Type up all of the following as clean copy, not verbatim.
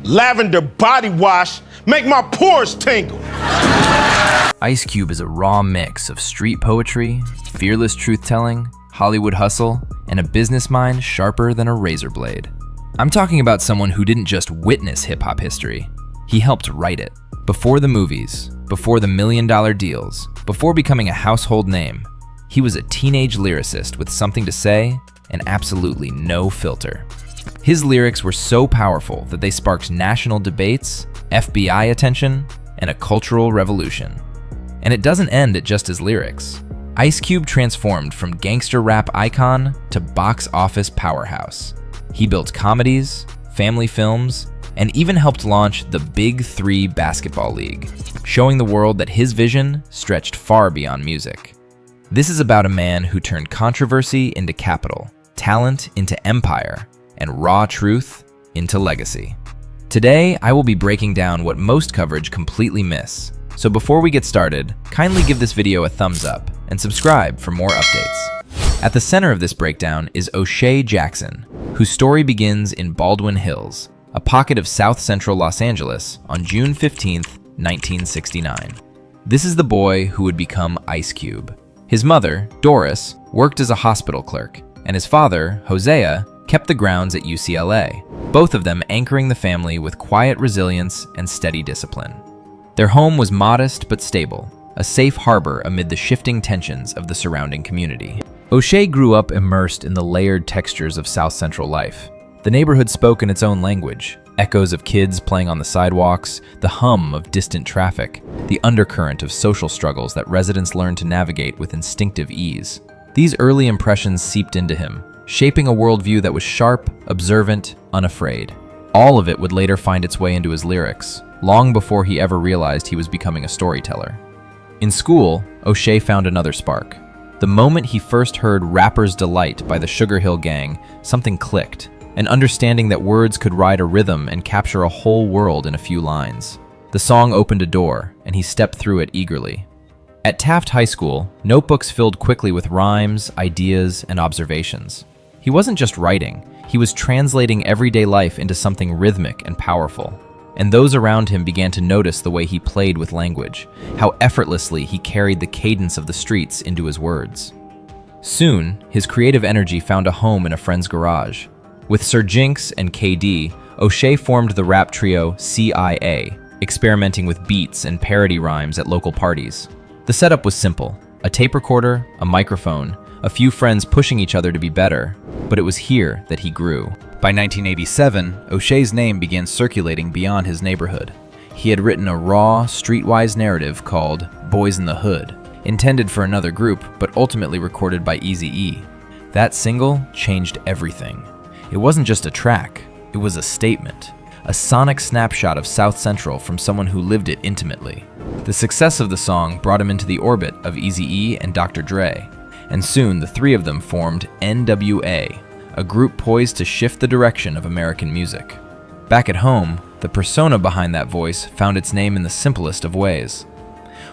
Lavender body wash make my pores tingle. Ice Cube is a raw mix of street poetry, fearless truth-telling, Hollywood hustle, and a business mind sharper than a razor blade. I'm talking about someone who didn't just witness hip-hop history, he helped write it. Before the movies, before the million-dollar deals, before becoming a household name, he was a teenage lyricist with something to say and absolutely no filter. His lyrics were so powerful that they sparked national debates, FBI attention, and a cultural revolution. And it doesn't end at just his lyrics. Ice Cube transformed from gangster rap icon to box office powerhouse. He built comedies, family films, and even helped launch the Big 3 basketball league, showing the world that his vision stretched far beyond music. This is about a man who turned controversy into capital, talent into empire, and raw truth into legacy. Today, I will be breaking down what most coverage completely miss. So before we get started, kindly give this video a thumbs up and subscribe for more updates. At the center of this breakdown is O'Shea Jackson, whose story begins in Baldwin Hills, a pocket of South Central Los Angeles on June 15, 1969. This is the boy who would become Ice Cube. His mother, Doris, worked as a hospital clerk, and his father, Hosea, kept the grounds at UCLA, both of them anchoring the family with quiet resilience and steady discipline. Their home was modest but stable, a safe harbor amid the shifting tensions of the surrounding community. O'Shea grew up immersed in the layered textures of South Central life. The neighborhood spoke in its own language, echoes of kids playing on the sidewalks, the hum of distant traffic, the undercurrent of social struggles that residents learned to navigate with instinctive ease. These early impressions seeped into him, shaping a worldview that was sharp, observant, unafraid. All of it would later find its way into his lyrics, long before he ever realized he was becoming a storyteller. In school, O'Shea found another spark. The moment he first heard Rapper's Delight by the Sugar Hill Gang, something clicked, an understanding that words could ride a rhythm and capture a whole world in a few lines. The song opened a door, and he stepped through it eagerly. At Taft High School, notebooks filled quickly with rhymes, ideas, and observations. He wasn't just writing, he was translating everyday life into something rhythmic and powerful. And those around him began to notice the way he played with language, how effortlessly he carried the cadence of the streets into his words. Soon, his creative energy found a home in a friend's garage. With Sir Jinx and KD, O'Shea formed the rap trio CIA, experimenting with beats and parody rhymes at local parties. The setup was simple: a tape recorder, a microphone, a few friends pushing each other to be better, but it was here that he grew. By 1987, O'Shea's name began circulating beyond his neighborhood. He had written a raw, streetwise narrative called Boyz-n-the-Hood, intended for another group, but ultimately recorded by Eazy-E. That single changed everything. It wasn't just a track, it was a statement, a sonic snapshot of South Central from someone who lived it intimately. The success of the song brought him into the orbit of Eazy-E and Dr. Dre, and soon the three of them formed N.W.A, a group poised to shift the direction of American music. Back at home, the persona behind that voice found its name in the simplest of ways.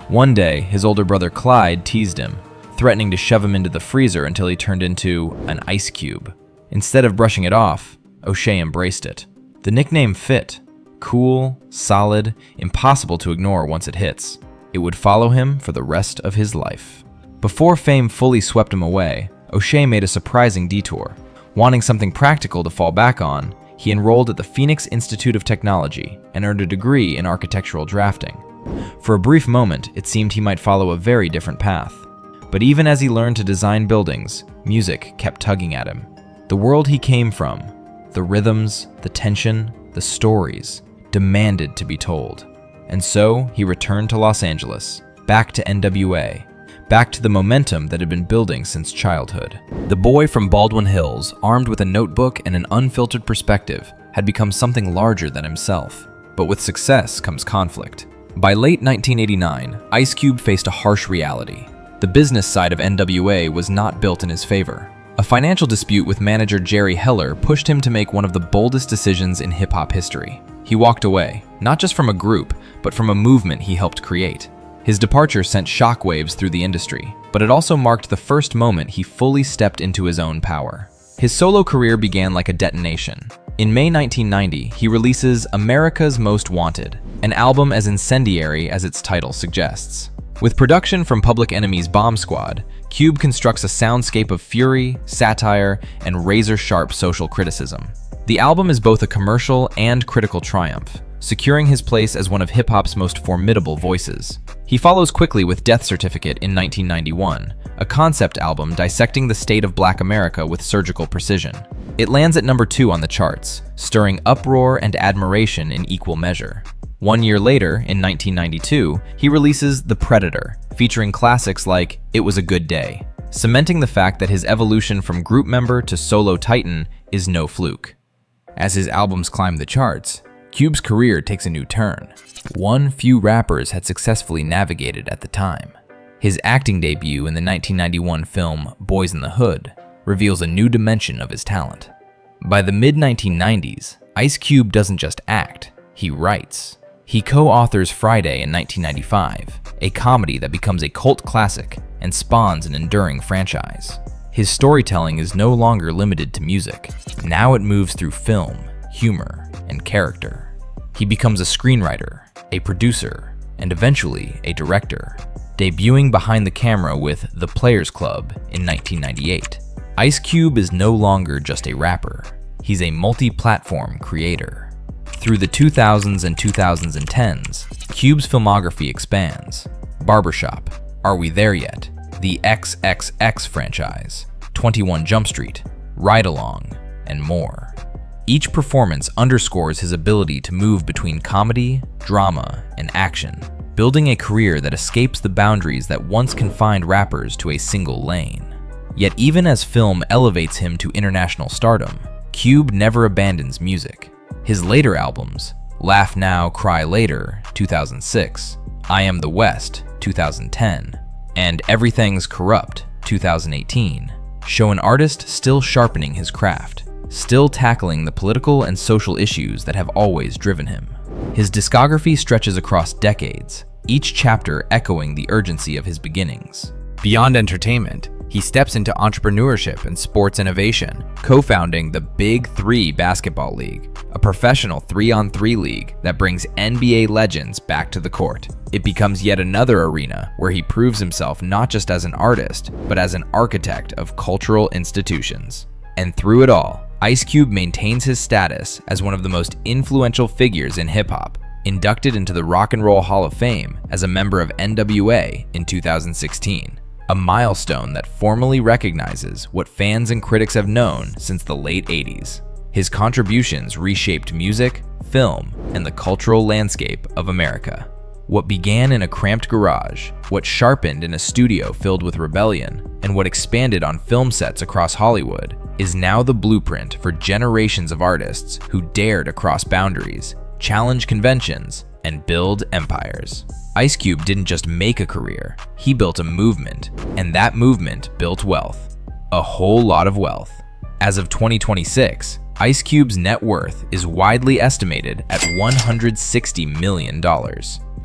One day, his older brother Clyde teased him, threatening to shove him into the freezer until he turned into an ice cube. Instead of brushing it off, O'Shea embraced it. The nickname fit: cool, solid, impossible to ignore once it hits. It would follow him for the rest of his life. Before fame fully swept him away, O'Shea made a surprising detour. Wanting something practical to fall back on, he enrolled at the Phoenix Institute of Technology and earned a degree in architectural drafting. For a brief moment, it seemed he might follow a very different path. But even as he learned to design buildings, music kept tugging at him. The world he came from, the rhythms, the tension, the stories, demanded to be told. And so he returned to Los Angeles, back to N.W.A, back to the momentum that had been building since childhood. The boy from Baldwin Hills, armed with a notebook and an unfiltered perspective, had become something larger than himself. But with success comes conflict. By late 1989, Ice Cube faced a harsh reality. The business side of N.W.A was not built in his favor. A financial dispute with manager Jerry Heller pushed him to make one of the boldest decisions in hip-hop history. He walked away, not just from a group, but from a movement he helped create. His departure sent shockwaves through the industry, but it also marked the first moment he fully stepped into his own power. His solo career began like a detonation. In May 1990, he releases America's Most Wanted, an album as incendiary as its title suggests. With production from Public Enemy's Bomb Squad, Cube constructs a soundscape of fury, satire, and razor-sharp social criticism. The album is both a commercial and critical triumph, securing his place as one of hip-hop's most formidable voices. He follows quickly with Death Certificate in 1991, a concept album dissecting the state of Black America with surgical precision. It lands at number 2 on the charts, stirring uproar and admiration in equal measure. 1 year later, in 1992, he releases The Predator, featuring classics like It Was a Good Day, cementing the fact that his evolution from group member to solo titan is no fluke. As his albums climb the charts, Cube's career takes a new turn, one few rappers had successfully navigated at the time. His acting debut in the 1991 film Boyz-n-the-Hood reveals a new dimension of his talent. By the mid-1990s, Ice Cube doesn't just act, he writes. He co-authors Friday in 1995, a comedy that becomes a cult classic and spawns an enduring franchise. His storytelling is no longer limited to music. Now it moves through film, humor, and character. He becomes a screenwriter, a producer, and eventually a director, debuting behind the camera with The Players Club in 1998. Ice Cube is no longer just a rapper. He's a multi-platform creator. Through the 2000s and 2010s, Cube's filmography expands. Barbershop, Are We There Yet?, The XXX franchise, 21 Jump Street, Ride Along, and more. Each performance underscores his ability to move between comedy, drama, and action, building a career that escapes the boundaries that once confined rappers to a single lane. Yet even as film elevates him to international stardom, Cube never abandons music. His later albums, Laugh Now, Cry Later, 2006, I Am the West, 2010, and Everything's Corrupt, 2018, show an artist still sharpening his craft, still tackling the political and social issues that have always driven him. His discography stretches across decades, each chapter echoing the urgency of his beginnings. Beyond entertainment, he steps into entrepreneurship and sports innovation, co-founding the Big3 Basketball League, a professional 3-on-3 league that brings NBA legends back to the court. It becomes yet another arena where he proves himself not just as an artist, but as an architect of cultural institutions. And through it all, Ice Cube maintains his status as one of the most influential figures in hip-hop, inducted into the Rock and Roll Hall of Fame as a member of N.W.A. in 2016. A milestone that formally recognizes what fans and critics have known since the late 80s. His contributions reshaped music, film, and the cultural landscape of America. What began in a cramped garage, what sharpened in a studio filled with rebellion, and what expanded on film sets across Hollywood is now the blueprint for generations of artists who dare to cross boundaries, challenge conventions, and build empires. Ice Cube didn't just make a career, he built a movement, and that movement built wealth. A whole lot of wealth. As of 2026, Ice Cube's net worth is widely estimated at $160 million,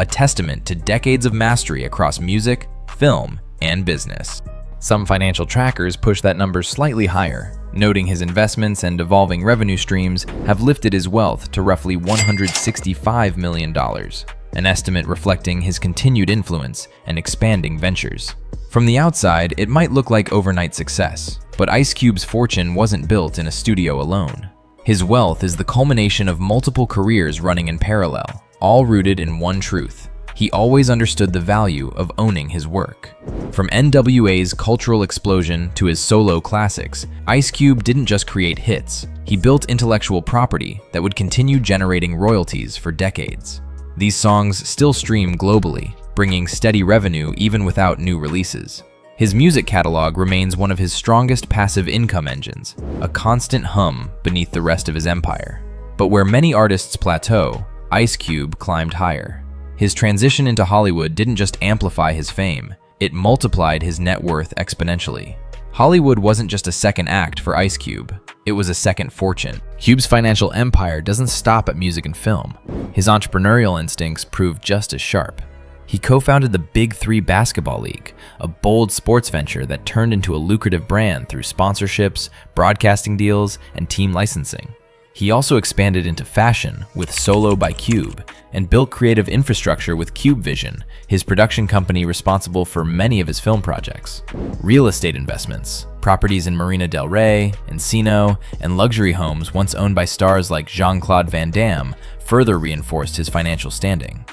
a testament to decades of mastery across music, film, and business. Some financial trackers push that number slightly higher, noting his investments and evolving revenue streams have lifted his wealth to roughly $165 million. An estimate reflecting his continued influence and expanding ventures. From the outside, it might look like overnight success, but Ice Cube's fortune wasn't built in a studio alone. His wealth is the culmination of multiple careers running in parallel, all rooted in one truth. He always understood the value of owning his work. From N.W.A.'s cultural explosion to his solo classics, Ice Cube didn't just create hits, he built intellectual property that would continue generating royalties for decades. These songs still stream globally, bringing steady revenue even without new releases. His music catalog remains one of his strongest passive income engines, a constant hum beneath the rest of his empire. But where many artists plateau, Ice Cube climbed higher. His transition into Hollywood didn't just amplify his fame, it multiplied his net worth exponentially. Hollywood wasn't just a second act for Ice Cube, it was a second fortune. Cube's financial empire doesn't stop at music and film. His entrepreneurial instincts proved just as sharp. He co-founded the Big 3 Basketball League, a bold sports venture that turned into a lucrative brand through sponsorships, broadcasting deals, and team licensing. He also expanded into fashion with Solo by Cube and built creative infrastructure with Cube Vision, his production company responsible for many of his film projects. Real estate investments, properties in Marina del Rey, Encino, and luxury homes once owned by stars like Jean-Claude Van Damme further reinforced his financial standing.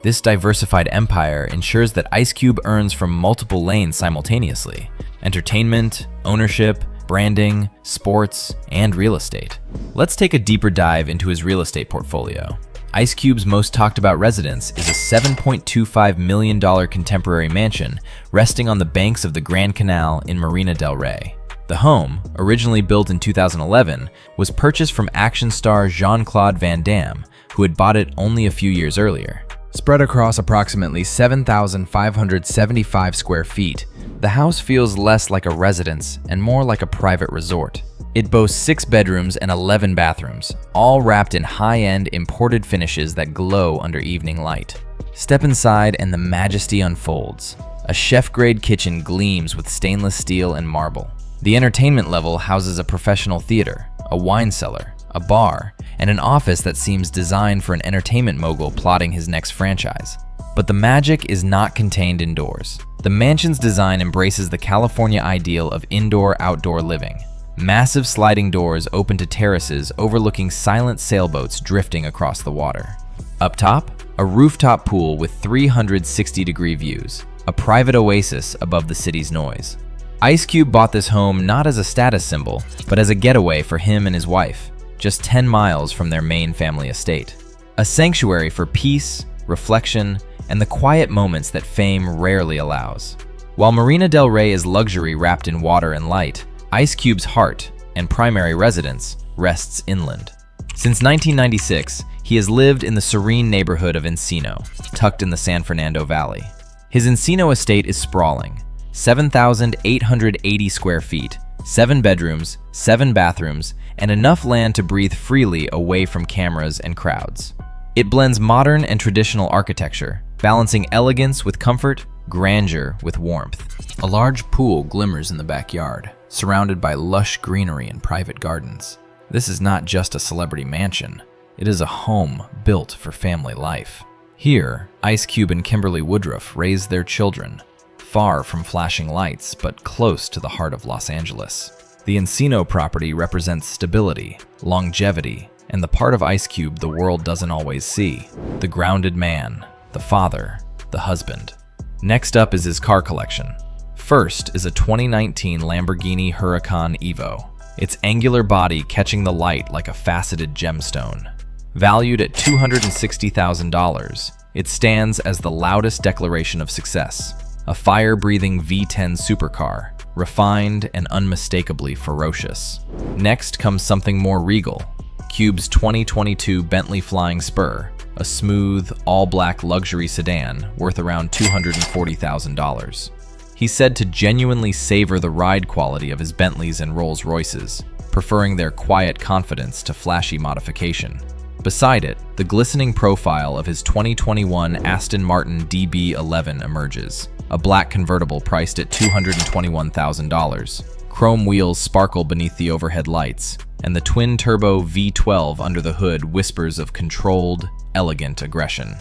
This diversified empire ensures that Ice Cube earns from multiple lanes simultaneously: entertainment, ownership, branding, sports, and real estate. Let's take a deeper dive into his real estate portfolio. Ice Cube's most talked about residence is a $7.25 million contemporary mansion resting on the banks of the Grand Canal in Marina del Rey. The home, originally built in 2011, was purchased from action star Jean-Claude Van Damme, who had bought it only a few years earlier. Spread across approximately 7,575 square feet, the house feels less like a residence and more like a private resort. It boasts 6 bedrooms and 11 bathrooms, all wrapped in high-end imported finishes that glow under evening light. Step inside and the majesty unfolds. A chef-grade kitchen gleams with stainless steel and marble. The entertainment level houses a professional theater, a wine cellar, a bar, and an office that seems designed for an entertainment mogul plotting his next franchise. But the magic is not contained indoors. The mansion's design embraces the California ideal of indoor-outdoor living. Massive sliding doors open to terraces overlooking silent sailboats drifting across the water. Up top, a rooftop pool with 360-degree views, a private oasis above the city's noise. Ice Cube bought this home not as a status symbol, but as a getaway for him and his wife, just 10 miles from their main family estate. A sanctuary for peace, reflection, and the quiet moments that fame rarely allows. While Marina del Rey is luxury wrapped in water and light, Ice Cube's heart and primary residence rests inland. Since 1996, he has lived in the serene neighborhood of Encino, tucked in the San Fernando Valley. His Encino estate is sprawling, 7,880 square feet, 7 bedrooms, 7 bathrooms, and enough land to breathe freely away from cameras and crowds. It blends modern and traditional architecture, balancing elegance with comfort, grandeur with warmth. A large pool glimmers in the backyard, surrounded by lush greenery and private gardens. This is not just a celebrity mansion, it is a home built for family life. Here, Ice Cube and Kimberly Woodruff raised their children, far from flashing lights but close to the heart of Los Angeles. The Encino property represents stability, longevity, and the part of Ice Cube the world doesn't always see: the grounded man, the father, the husband. Next up is his car collection. First is a 2019 Lamborghini Huracan Evo, its angular body catching the light like a faceted gemstone. Valued at $260,000, it stands as the loudest declaration of success. A fire-breathing V10 supercar, refined and unmistakably ferocious. Next comes something more regal: Cube's 2022 Bentley Flying Spur, a smooth, all-black luxury sedan worth around $240,000. He's said to genuinely savor the ride quality of his Bentleys and Rolls-Royces, preferring their quiet confidence to flashy modification. Beside it, the glistening profile of his 2021 Aston Martin DB11 emerges, a black convertible priced at $221,000. Chrome wheels sparkle beneath the overhead lights, and the twin-turbo V12 under the hood whispers of controlled, elegant aggression.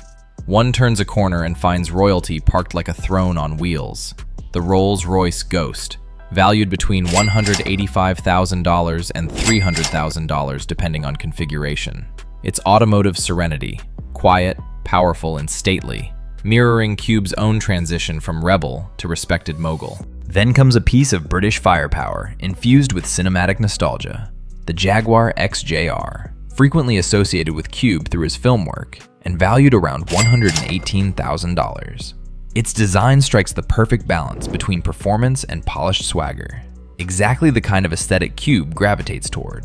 One turns a corner and finds royalty parked like a throne on wheels: the Rolls-Royce Ghost, valued between $185,000 and $300,000 depending on configuration. Its automotive serenity, quiet, powerful, and stately, mirroring Cube's own transition from rebel to respected mogul. Then comes a piece of British firepower infused with cinematic nostalgia: the Jaguar XJR, frequently associated with Cube through his film work and valued around $118,000. Its design strikes the perfect balance between performance and polished swagger, exactly the kind of aesthetic Cube gravitates toward.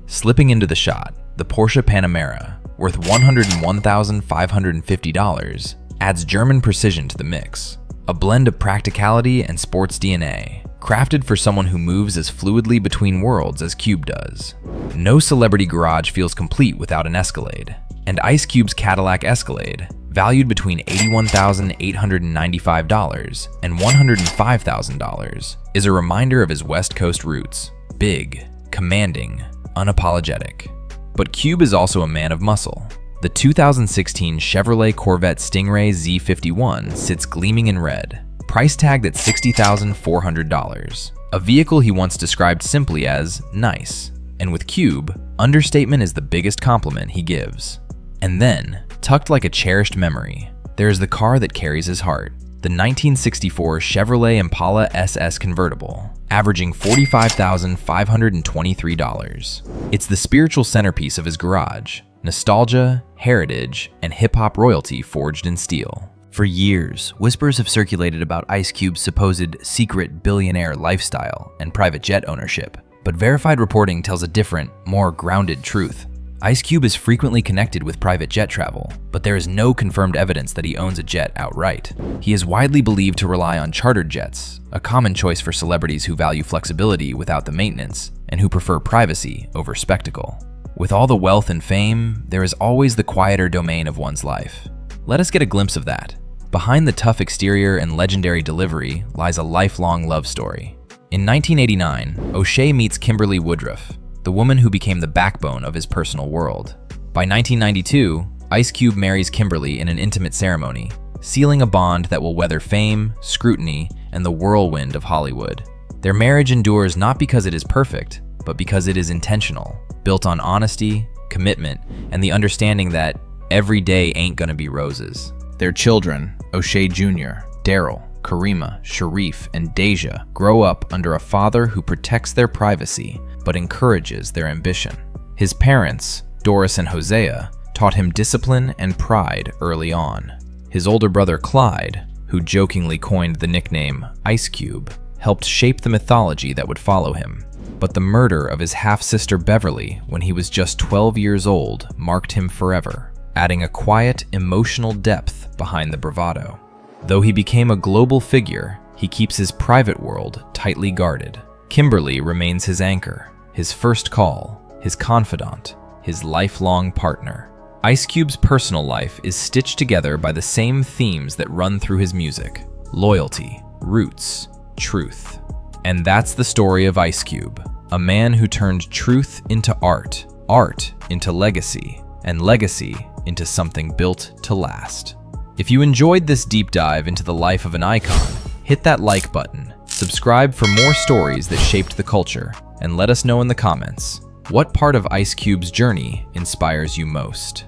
Slipping into the shot, the Porsche Panamera, worth $101,550, adds German precision to the mix, a blend of practicality and sports DNA, crafted for someone who moves as fluidly between worlds as Cube does. No celebrity garage feels complete without an Escalade, and Ice Cube's Cadillac Escalade, valued between $81,895 and $105,000, is a reminder of his West Coast roots: big, commanding, unapologetic. But Cube is also a man of muscle. The 2016 Chevrolet Corvette Stingray Z51 sits gleaming in red, price tagged at $60,400, a vehicle he once described simply as nice. And with Cube, understatement is the biggest compliment he gives. And then, tucked like a cherished memory, there is the car that carries his heart, the 1964 Chevrolet Impala SS convertible, averaging $45,523. It's the spiritual centerpiece of his garage, nostalgia, heritage, and hip-hop royalty forged in steel. For years, whispers have circulated about Ice Cube's supposed secret billionaire lifestyle and private jet ownership, but verified reporting tells a different, more grounded truth. Ice Cube is frequently connected with private jet travel, but there is no confirmed evidence that he owns a jet outright. He is widely believed to rely on chartered jets, a common choice for celebrities who value flexibility without the maintenance and who prefer privacy over spectacle. With all the wealth and fame, there is always the quieter domain of one's life. Let us get a glimpse of that. Behind the tough exterior and legendary delivery lies a lifelong love story. In 1989, O'Shea meets Kimberly Woodruff, the woman who became the backbone of his personal world. By 1992, Ice Cube marries Kimberly in an intimate ceremony, sealing a bond that will weather fame, scrutiny, and the whirlwind of Hollywood. Their marriage endures not because it is perfect, but because it is intentional, built on honesty, commitment, and the understanding that every day ain't gonna be roses. Their children, O'Shea Jr., Daryl, Karima, Sharif, and Deja, grow up under a father who protects their privacy but encourages their ambition. His parents, Doris and Hosea, taught him discipline and pride early on. His older brother Clyde, who jokingly coined the nickname Ice Cube, helped shape the mythology that would follow him. But the murder of his half-sister Beverly when he was just 12 years old marked him forever, adding a quiet, emotional depth behind the bravado. Though he became a global figure, he keeps his private world tightly guarded. Kimberly remains his anchor, his first call, his confidant, his lifelong partner. Ice Cube's personal life is stitched together by the same themes that run through his music: loyalty, roots, truth. And that's the story of Ice Cube, a man who turned truth into art, art into legacy, and legacy into something built to last. If you enjoyed this deep dive into the life of an icon, hit that like button, subscribe for more stories that shaped the culture, and let us know in the comments, what part of Ice Cube's journey inspires you most?